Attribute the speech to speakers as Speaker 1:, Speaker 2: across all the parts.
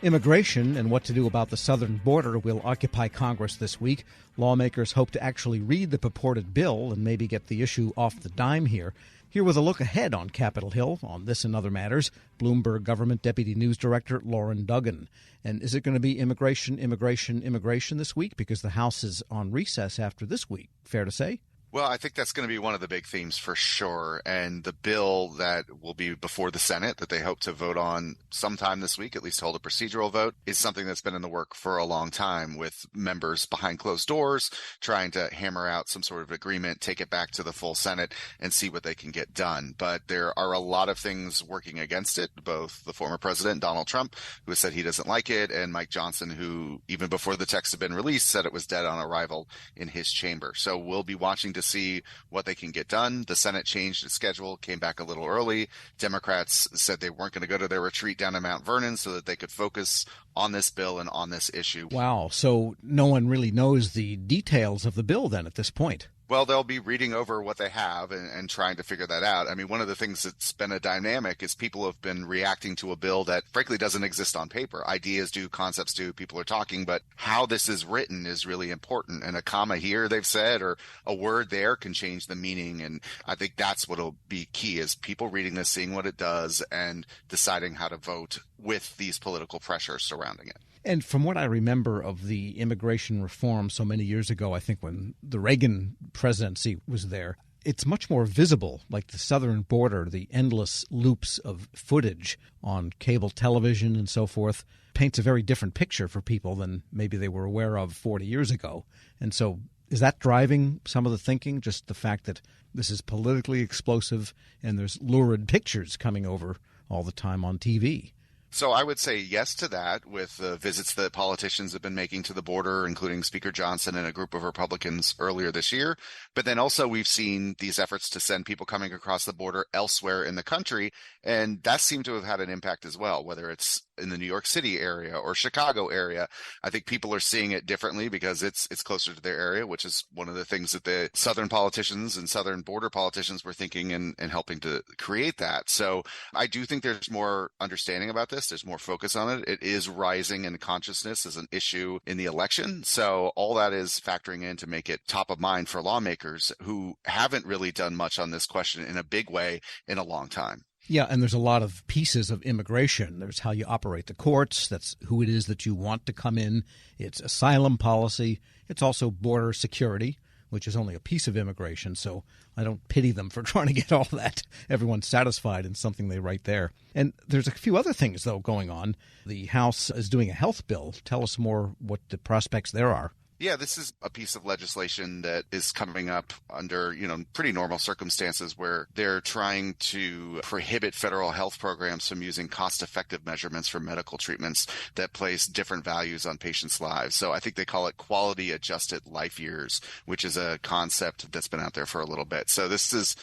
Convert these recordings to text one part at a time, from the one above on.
Speaker 1: Immigration and what to do about the southern border will occupy Congress this week. Lawmakers hope to actually read the purported bill and maybe get the issue off the dime here. Here with a look ahead on Capitol Hill on this and other matters, Bloomberg Government Deputy News Director Loren Duggan. And is it going to be immigration this week? Because the House is on recess after this week. Fair to say?
Speaker 2: Well, I think that's going to be one of the big themes for sure. And the bill that will be before the Senate that they hope to vote on sometime this week, at least hold a procedural vote, is something that's been in the work for a long time, with members behind closed doors trying to hammer out some sort of agreement, take it back to the full Senate and see what they can get done. But there are a lot of things working against it, both the former president, Donald Trump, who has said he doesn't like it, and Mike Johnson, who even before the text had been released, said it was dead on arrival in his chamber. So we'll be watching to see what they can get done. The Senate changed its schedule, came back a little early. Democrats said they weren't going to go to their retreat down in Mount Vernon so that they could focus on this bill and on this issue.
Speaker 1: Wow. So no one really knows the details of the bill then at this point.
Speaker 2: Well, they'll be reading over what they have and trying to figure that out. I mean, one of the things that's been a dynamic is people have been reacting to a bill that frankly doesn't exist on paper. Ideas do, concepts do, people are talking, but how this is written is really important. And a comma here, they've said, or a word there can change the meaning. And I think that's what'll be key, is people reading this, seeing what it does, and deciding how to vote with these political pressures surrounding it.
Speaker 1: And from what I remember of the immigration reform so many years ago, I think when the Reagan presidency was there, it's much more visible, like the southern border, the endless loops of footage on cable television and so forth, paints a very different picture for people than maybe they were aware of 40 years ago. And so is that driving some of the thinking, just the fact that this is politically explosive and there's lurid pictures coming over all the time on TV?
Speaker 2: So I would say yes to that, with the visits that politicians have been making to the border, including Speaker Johnson and a group of Republicans earlier this year. But then also we've seen these efforts to send people coming across the border elsewhere in the country. And that seemed to have had an impact as well, whether it's in the New York City area or Chicago area. I think people are seeing it differently because it's closer to their area, which is one of the things that the southern politicians and southern border politicians were thinking and helping to create that. So I do think there's more understanding about this. There's more focus on it. It is rising in consciousness as an issue in the election. So all that is factoring in to make it top of mind for lawmakers who haven't really done much on this question in a big way in a long time.
Speaker 1: Yeah, and there's a lot of pieces of immigration. There's how you operate the courts. That's who it is that you want to come in. It's asylum policy. It's also border security, which is only a piece of immigration. So I don't pity them for trying to get all that. Everyone's satisfied in something they write there. And there's a few other things, though, going on. The House is doing a health bill. Tell us more what the prospects there are.
Speaker 2: Yeah, this is a piece of legislation that is coming up under, pretty normal circumstances, where they're trying to prohibit federal health programs from using cost-effective measurements for medical treatments that place different values on patients' lives. So I think they call it quality-adjusted life years, which is a concept that's been out there for a little bit. So this is,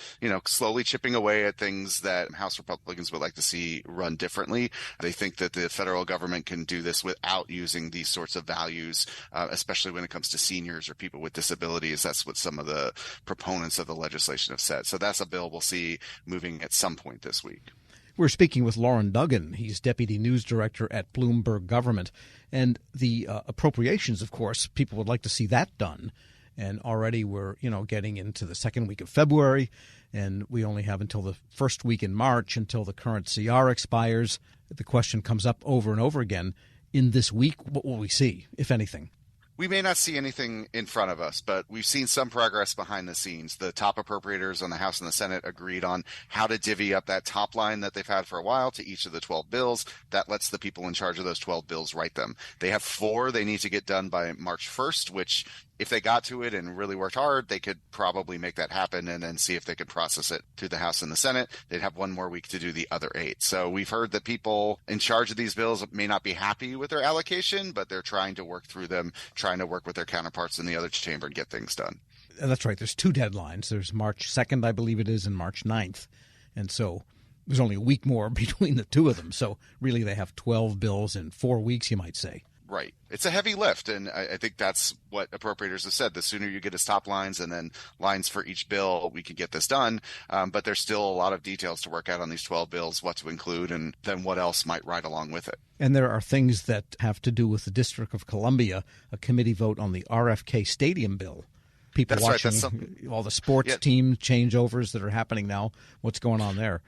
Speaker 2: slowly chipping away at things that House Republicans would like to see run differently. They think that the federal government can do this without using these sorts of values, especially when it comes to seniors or people with disabilities. That's what some of the proponents of the legislation have said. So that's a bill we'll see moving at some point this week.
Speaker 1: We're speaking with Loren Duggan. He's Deputy News Director at Bloomberg Government. And the appropriations, of course, people would like to see that done. And already we're, getting into the second week of February, and we only have until the first week in March until the current CR expires. The question comes up over and over again. In this week, what will we see, if anything?
Speaker 2: We may not see anything in front of us, but we've seen some progress behind the scenes. The top appropriators on the House and the Senate agreed on how to divvy up that top line that they've had for a while to each of the 12 bills. That lets the people in charge of those 12 bills write them. They have 4 they need to get done by March 1st, which if they got to it and really worked hard, they could probably make that happen and then see if they could process it through the House and the Senate. They'd have one more week to do the other 8. So we've heard that people in charge of these bills may not be happy with their allocation, but they're trying to work through them, trying to work with their counterparts in the other chamber and get things done.
Speaker 1: That's right. There's 2 deadlines. There's March 2nd, I believe it is, and March 9th. And so there's only a week more between the 2 of them. So really they have 12 bills in 4 weeks, you might say.
Speaker 2: Right. It's a heavy lift, and I think that's what appropriators have said. The sooner you get us top lines and then lines for each bill, we can get this done. But there's still a lot of details to work out on these 12 bills, what to include, and then what else might ride along with it.
Speaker 1: And there are things that have to do with the District of Columbia, a committee vote on the RFK Stadium bill. People
Speaker 2: That's
Speaker 1: watching all the sports team changeovers that are happening now. What's going on there?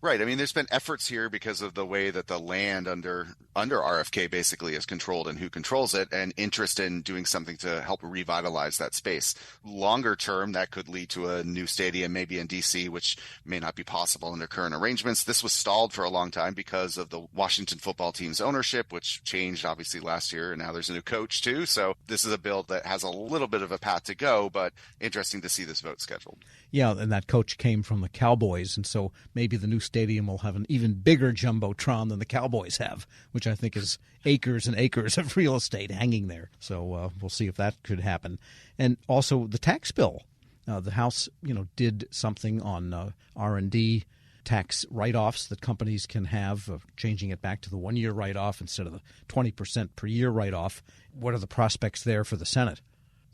Speaker 2: Right. I mean, there's been efforts here because of the way that the land under RFK basically is controlled and who controls it, and interest in doing something to help revitalize that space. Longer term, that could lead to a new stadium, maybe in D.C., which may not be possible under current arrangements. This was stalled for a long time because of the Washington football team's ownership, which changed obviously last year, and now there's a new coach too. So this is a bill that has a little bit of a path to go, but interesting to see this vote scheduled.
Speaker 1: Yeah, and that coach came from the Cowboys, and so maybe the new stadium will have an even bigger jumbotron than the Cowboys have, which I think is acres and acres of real estate hanging there. So we'll see if that could happen. And also the tax bill. The House, did something on R&D tax write-offs that companies can have, changing it back to the one-year write-off instead of the 20% per year write-off. What are the prospects there for the Senate?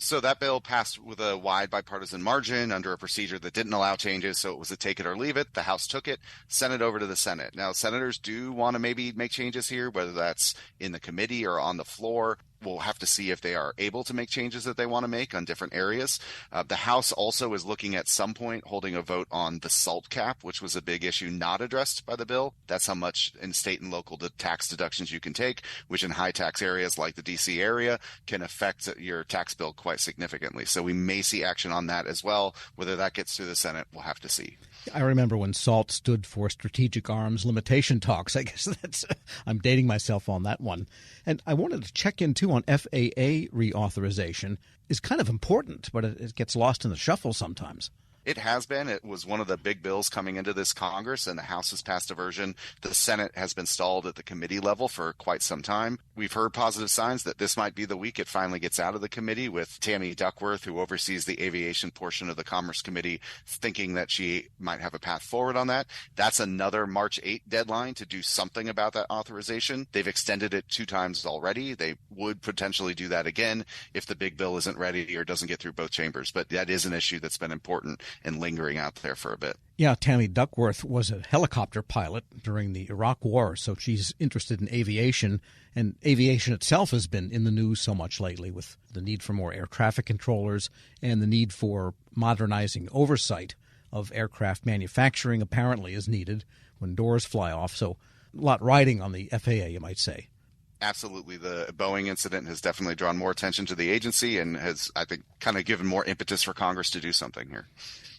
Speaker 2: So that bill passed with a wide bipartisan margin under a procedure that didn't allow changes. So it was a take it or leave it. The House took it, sent it over to the Senate. Now, senators do want to maybe make changes here, whether that's in the committee or on the floor. We'll have to see if they are able to make changes that they want to make on different areas. The House also is looking at some point holding a vote on the SALT cap, which was a big issue not addressed by the bill. That's how much in state and local tax deductions you can take, which in high tax areas like the D.C. area can affect your tax bill quite significantly. So we may see action on that as well. Whether that gets through the Senate, we'll have to see.
Speaker 1: I remember when SALT stood for Strategic Arms Limitation Talks. I guess I'm dating myself on that one. And I wanted to check in, too, on FAA reauthorization. It's kind of important, but it gets lost in the shuffle sometimes.
Speaker 2: It has been. It was one of the big bills coming into this Congress, and the House has passed a version. The Senate has been stalled at the committee level for quite some time. We've heard positive signs that this might be the week it finally gets out of the committee, with Tammy Duckworth, who oversees the aviation portion of the Commerce Committee, thinking that she might have a path forward on that. That's another March 8th deadline to do something about that authorization. They've extended it 2 times already. They would potentially do that again if the big bill isn't ready or doesn't get through both chambers. But that is an issue that's been important and lingering out there for a bit.
Speaker 1: Yeah, Tammy Duckworth was a helicopter pilot during the Iraq War, so she's interested in aviation, and aviation itself has been in the news so much lately with the need for more air traffic controllers and the need for modernizing oversight of aircraft manufacturing apparently is needed when doors fly off. So a lot riding on the FAA, you might say.
Speaker 2: Absolutely. The Boeing incident has definitely drawn more attention to the agency and has, I think, kind of given more impetus for Congress to do something here.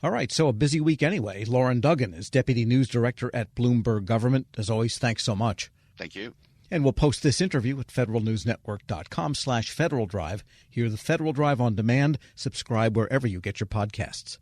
Speaker 1: All right. So a busy week anyway. Loren Duggan is Deputy News Director at Bloomberg Government. As always, thanks so much.
Speaker 2: Thank you.
Speaker 1: And we'll post this interview at federalnewsnetwork.com/Federal Drive. Hear the Federal Drive on demand. Subscribe wherever you get your podcasts.